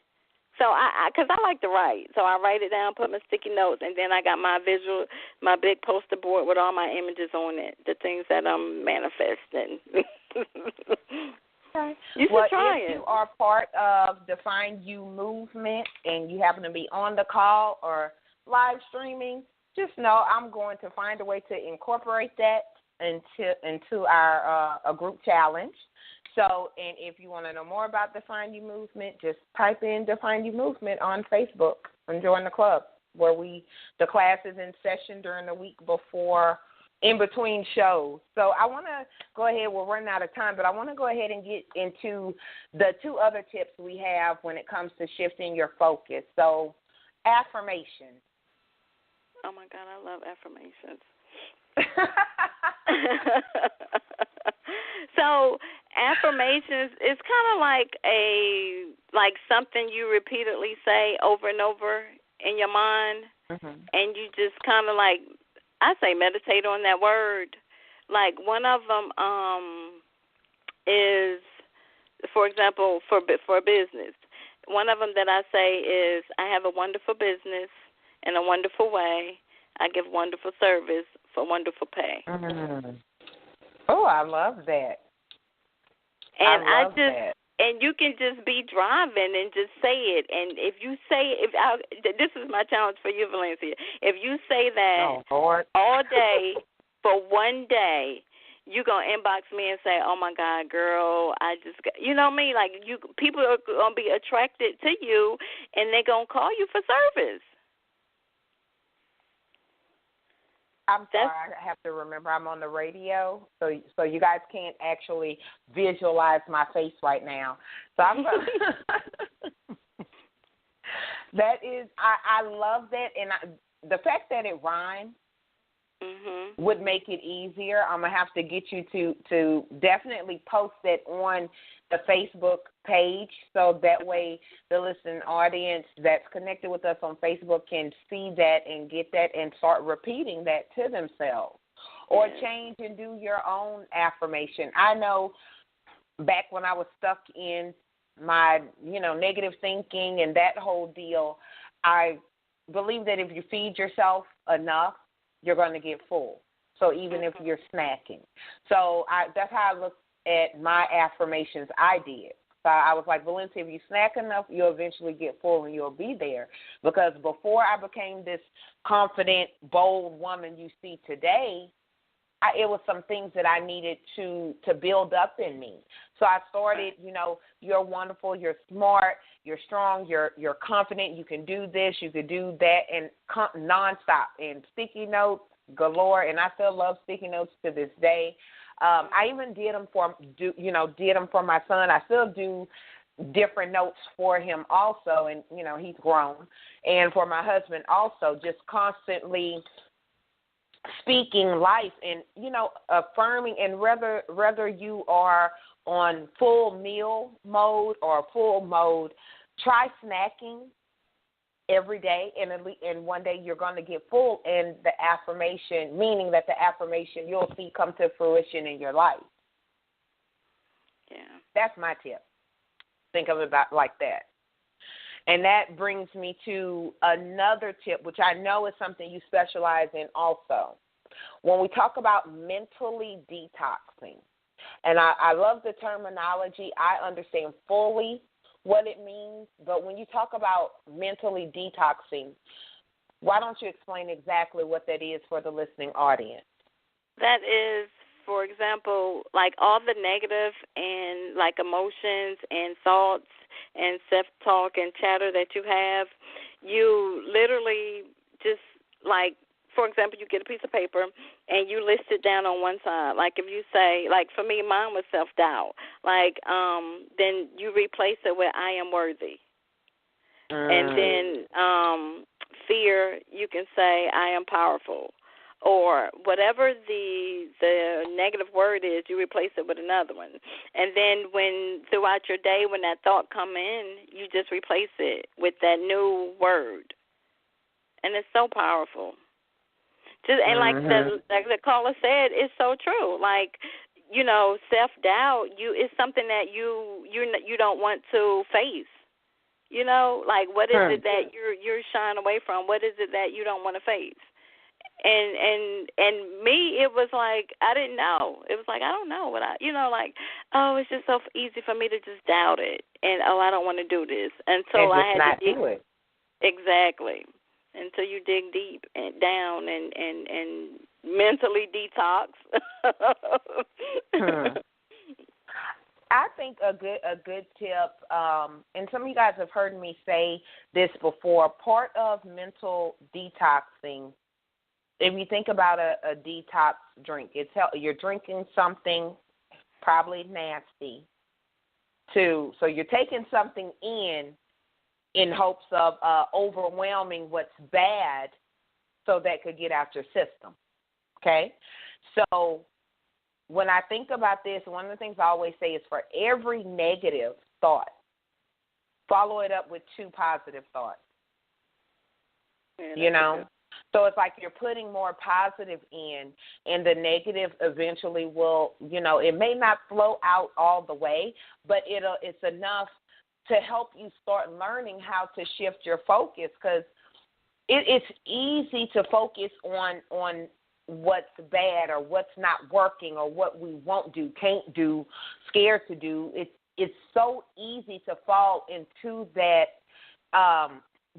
Speaker 9: So because I like to write, so I write it down, put my sticky notes, and then I got my big poster board with all my images on it, the things that I'm manifesting.
Speaker 8: Okay.
Speaker 9: You should try
Speaker 8: it. If you are part of the Find You movement and you happen to be on the call or live streaming, just know I'm going to find a way to incorporate that into our a group challenge. So, and if you want to know more about the Find You movement, just type in the Find You movement on Facebook and join the club. where the class is in session during the week before, in between shows. So I want to go ahead. We're running out of time, but I want to go ahead and get into the 2 other tips we have when it comes to shifting your focus. So affirmations.
Speaker 9: Oh, my God, I love affirmations. So affirmations is kind of like something you repeatedly say over and over in your mind, and you just kind of like, I say meditate on that word. Like one of them is, for example, for business. One of them that I say is, I have a wonderful business in a wonderful way. I give wonderful service for wonderful pay.
Speaker 8: Oh, I love that.
Speaker 9: And
Speaker 8: I love that.
Speaker 9: And you can just be driving and just say it. And if you say, this is my challenge for you, Valencia. If you say that all day for one day, you're going to inbox me and say, oh, my God, girl, I just got, you know what I mean? Like, people are going to be attracted to you, and they're going to call you for service.
Speaker 8: I'm sorry, I have to remember I'm on the radio, so you guys can't actually visualize my face right now. So I'm going that is, I love that, and the fact that it rhymes would make it easier. I'm going to have to get you to definitely post that on the Facebook page, so that way the listening audience that's connected with us on Facebook can see that and get that and start repeating that to themselves, or change and do your own affirmation. I know back when I was stuck in my, negative thinking and that whole deal, I believe that if you feed yourself enough, you're going to get full. So even if you're snacking. So that's how I look at my affirmations I did. So I was like, Valencia, if you snack enough, you'll eventually get full and you'll be there. Because before I became this confident, bold woman you see today, it was some things that I needed to build up in me. So I started, you're wonderful, you're smart, you're strong, you're confident, you can do this, you can do that, and nonstop. And sticky notes galore, and I still love sticky notes to this day. I even did them for my son. I still do different notes for him also, and, he's grown. And for my husband also, just constantly speaking life and, affirming. And whether you are on full meal mode or full mode, try snacking every day, and one day you're going to get full, and the affirmation, meaning that the affirmation you'll see come to fruition in your life.
Speaker 9: Yeah.
Speaker 8: That's my tip. Think of it like that. And that brings me to another tip, which I know is something you specialize in also. When we talk about mentally detoxing, and I love the terminology, I understand fully what it means, but when you talk about mentally detoxing, why don't you explain exactly what that is for the listening audience?
Speaker 9: That is, for example, like all the negative and like emotions and thoughts and self-talk and chatter that you have, you literally just like, for example, you get a piece of paper and you list it down on one side. Like if you say, like for me, mine was self-doubt. Like then you replace it with I am worthy. And then fear, you can say I am powerful. Or whatever the negative word is, you replace it with another one. And then when throughout your day, when that thought come in, you just replace it with that new word. And it's so powerful. And like the caller said, it's so true. Like, self-doubt is something that you don't want to face. Like what is it that you're shying away from? What is it that you don't want to face? And me, it was like I didn't know. It was like I don't know what it's just so easy for me to just doubt it, and I don't want to do this, and so I had to do it. Exactly. Until you dig deep and down and mentally detox.
Speaker 8: I think a good tip, and some of you guys have heard me say this before, part of mental detoxing, if you think about a detox drink, you're drinking something probably nasty too. So you're taking something in hopes of overwhelming what's bad so that could get out your system, okay? So when I think about this, one of the things I always say is for every negative thought, follow it up with 2 positive thoughts, you know? So it's like you're putting more positive in, and the negative eventually will, you know, it may not flow out all the way, but it's enough to help you start learning how to shift your focus, because it's easy to focus on what's bad or what's not working or what we won't do, can't do, scared to do. It's so easy to fall into that,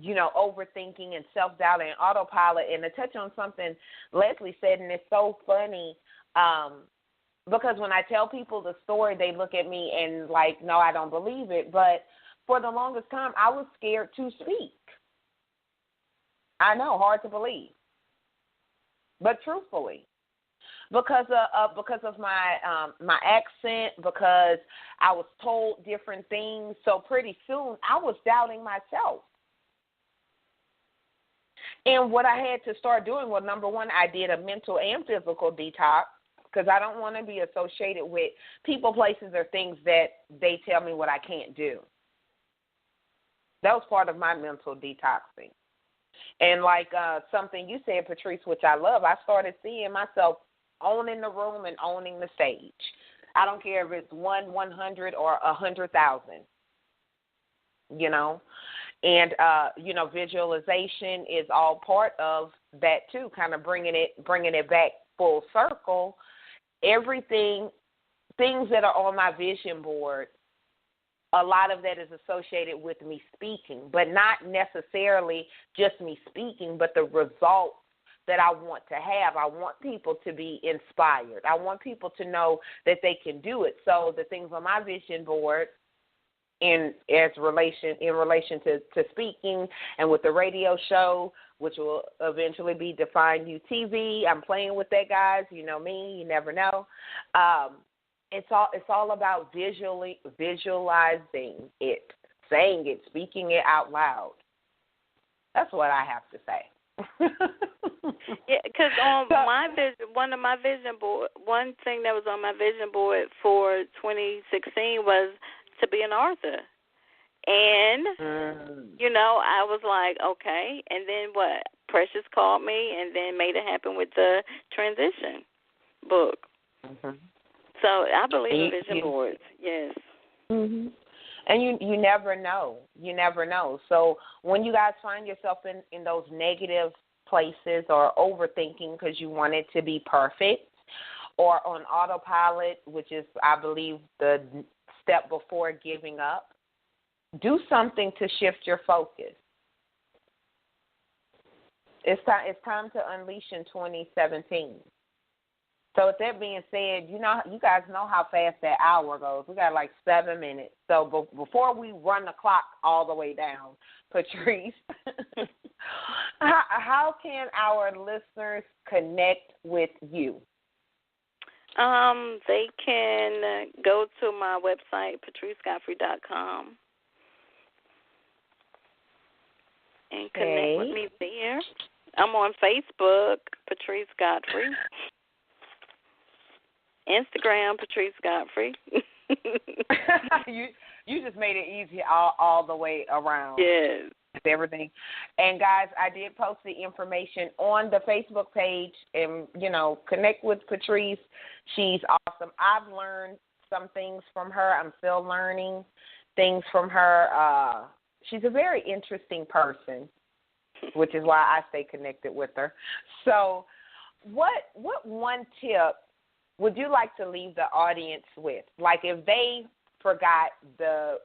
Speaker 8: you know, overthinking and self-doubt and autopilot. And to touch on something Leslie said, and it's so funny, because when I tell people the story, they look at me and like, no, I don't believe it. But for the longest time, I was scared to speak. I know, hard to believe. But truthfully, because of my accent, because I was told different things, so pretty soon I was doubting myself. And what I had to start doing was, number one, I did a mental and physical detox, because I don't want to be associated with people, places, or things that they tell me what I can't do. That was part of my mental detoxing. And like something you said, Patrice, which I love, I started seeing myself owning the room and owning the stage. I don't care if it's 100, or 100,000, you know. And, you know, visualization is all part of that too, kind of bringing it back full circle. Everything, things that are on my vision board, a lot of that is associated with me speaking, but not necessarily just me speaking, but the results that I want to have. I want people to be inspired. I want people to know that they can do it. So the things on my vision board in relation to speaking, and with the radio show, which will eventually be Define You TV. I'm playing with that, guys. You know me. You never know. It's all about visualizing it, saying it, speaking it out loud. That's what I have to say.
Speaker 9: Yeah, because on my vision, one thing that was on my vision board for 2016 was to be an author. And, you know, I was like, okay. And then what? Precious called me and then made it happen with the transition book. Mm-hmm. So I believe in vision boards, yes. Mm-hmm.
Speaker 8: And you never know. You never know. So when you guys find yourself in those negative places or overthinking because you want it to be perfect, or on autopilot, which is, I believe, the step before giving up, do something to shift your focus. It's time to unleash in 2017. So with that being said, you guys know how fast that hour goes. We got like 7 minutes. So before we run the clock all the way down, Patrice, how can our listeners connect with you?
Speaker 9: They can go to my website, patricegodfrey.com, and connect with me there. I'm on Facebook, Patrice Godfrey. Instagram, Patrice Godfrey.
Speaker 8: You just made it easy all the way around.
Speaker 9: Yes.
Speaker 8: Everything. And guys, I did post the information on the Facebook page, and connect with Patrice. She's awesome. I've learned some things from her. I'm still learning things from her. She's a very interesting person, which is why I stay connected with her. So what one tip would you like to leave the audience with? Like, if they forgot the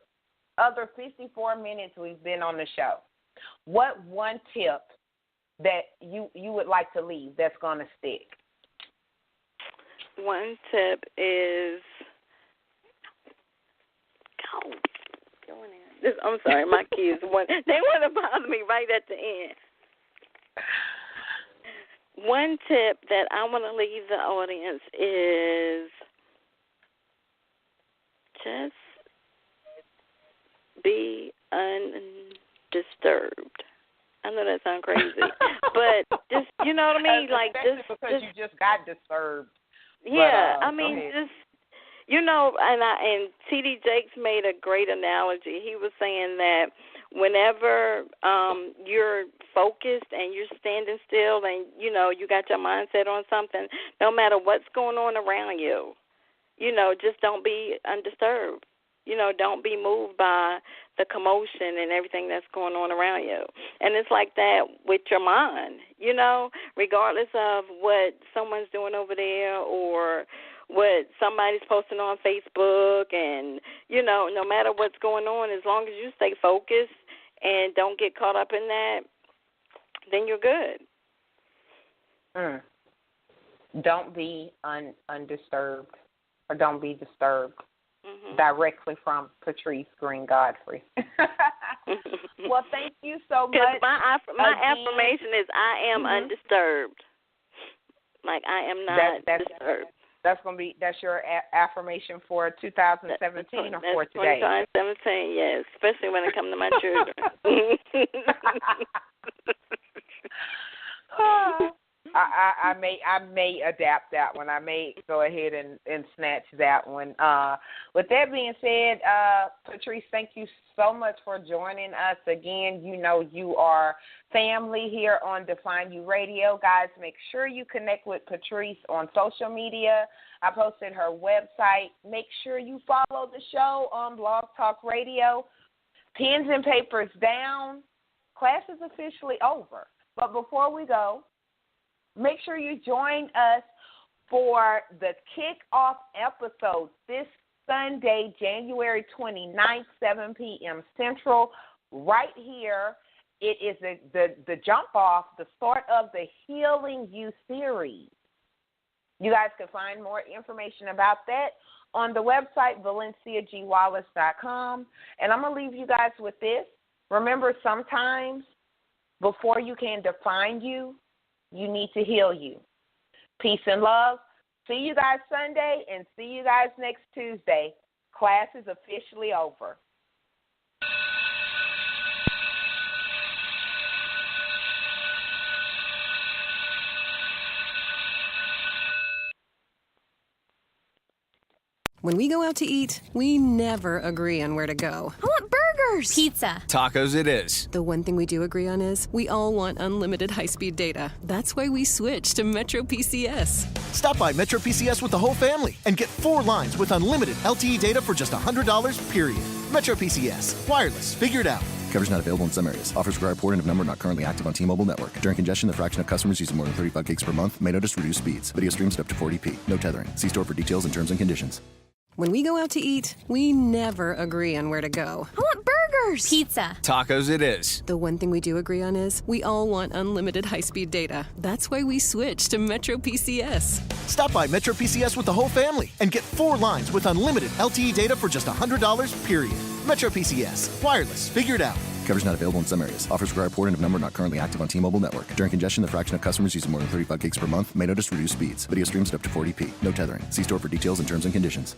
Speaker 8: other 54 minutes we've been on the show, what one tip that you would like to leave that's going to stick?
Speaker 9: One tip is Oh, going in. I'm sorry, my kids they want to bother me right at the end. One tip that I want to leave the audience is just be undisturbed. I know that sounds crazy, but just, you know what I mean? Like, just
Speaker 8: because you just got disturbed.
Speaker 9: Yeah, but, I mean, just, you know, and T.D. Jakes made a great analogy. He was saying that whenever you're focused and you're standing still and, you know, you got your mindset on something, no matter what's going on around you, you know, just don't be undisturbed. You know, don't be moved by the commotion and everything that's going on around you. And it's like that with your mind, you know, regardless of what someone's doing over there or what somebody's posting on Facebook, and, you know, no matter what's going on, as long as you stay focused and don't get caught up in that, then you're good.
Speaker 8: Don't be undisturbed, or don't be disturbed. Directly from Patrice Green-Godfrey. Well, thank you so much.
Speaker 9: Because my affirmation is I am undisturbed. Like, I am not disturbed.
Speaker 8: That's your affirmation for 2017 or for today?
Speaker 9: 2017, yes, especially when it comes to my children.
Speaker 8: I may adapt that one. I may go ahead and snatch that one. With that being said, Patrice, thank you so much for joining us again. You know you are family here on Define You Radio. Guys, make sure you connect with Patrice on social media. I posted her website. Make sure you follow the show on Blog Talk Radio. Pens and papers down. Class is officially over. But before we go, make sure you join us for the kickoff episode this Sunday, January 29th, 7 p.m. Central, right here. It is the jump off, the start of the Healing You series. You guys can find more information about that on the website, valenciagwallace.com. And I'm going to leave you guys with this. Remember, sometimes before you can define you, you need to heal you. Peace and love. See you guys Sunday and see you guys next Tuesday. Class is officially over.
Speaker 1: When we go out to eat, we never agree on where to go.
Speaker 3: I want burgers. Pizza.
Speaker 4: Tacos it is.
Speaker 1: The one thing we do agree on is we all want unlimited high-speed data. That's why we switched to Metro PCS.
Speaker 5: Stop by Metro PCS with the whole family and get 4 lines with unlimited LTE data for just $100, period. Metro PCS. Wireless. Figured out.
Speaker 6: Coverage not available in some areas. Offers require port and of number not currently active on T-Mobile network. During congestion, the fraction of customers using more than 35 gigs per month may notice reduced speeds. Video streams at up to 40p. No tethering. See store for details and terms and conditions.
Speaker 1: When we go out to eat, we never agree on where to go.
Speaker 3: I want burgers. Pizza.
Speaker 4: Tacos it is.
Speaker 1: The one thing we do agree on is we all want unlimited high-speed data. That's why we switched to Metro PCS.
Speaker 5: Stop by Metro PCS with the whole family and get 4 lines with unlimited LTE data for just $100, period. Metro PCS. Wireless. Figured out.
Speaker 6: Coverage not available in some areas. Offers require port and of number not currently active on T-Mobile network. During congestion, the fraction of customers using more than 35 gigs per month may notice reduced speeds. Video streams at up to 40p. No tethering. See store for details and terms and conditions.